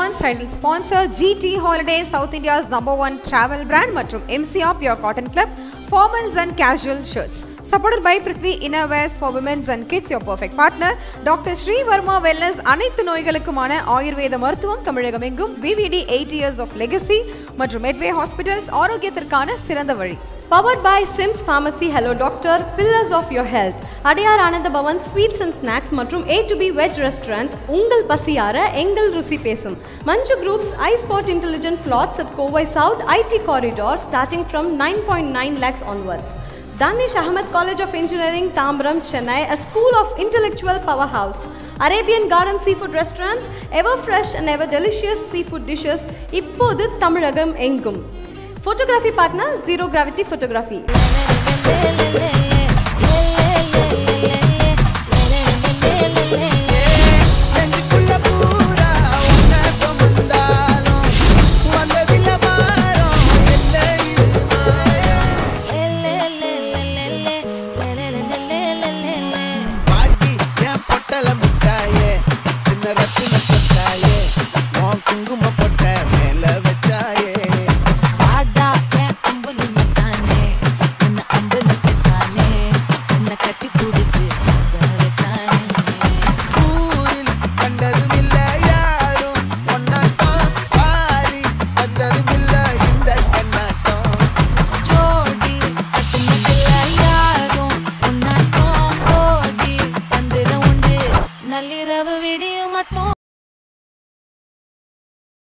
advance title sponsor GT Holidays, South India's #1 travel brand மற்றும் MCR Pure Cotton Club, formals and casual shirts. Supported by Prithvi Innerwears for Women's and Kids, your perfect partner. Dr. Sri Verma Wellness, அனைத்து நோய்களுக்குமான ஆயுர்வேத மருத்துவம் தமிழகம் எங்கும். VVD 8 years of legacy மற்றும் Medway Hospitals, ஆரோக்கியத்திற்கான சிறந்த வழி. Powered by Sims Pharmacy, Hello Doctor, Pillars of Your Health. Adiyar Ananda Bhavan Sweets and Snacks மற்றும் A2B Veg Restaurant, உங்கள் பசியார எங்கள் ருசி பேசும். Manju Group's iSpot Intelligent Plots at Kovai South IT Corridor starting from 9.9 lakhs onwards. Danish Ahmed College of Engineering, Tambram, Chennai, a school of intellectual powerhouse. Arabian Garden Seafood Restaurant, ever fresh and ever delicious seafood dishes, இப்போது தமிழகம் எங்கும். Photography partner, Zero Gravity Photography. நள்ளிரவு விடியும் மட்டும்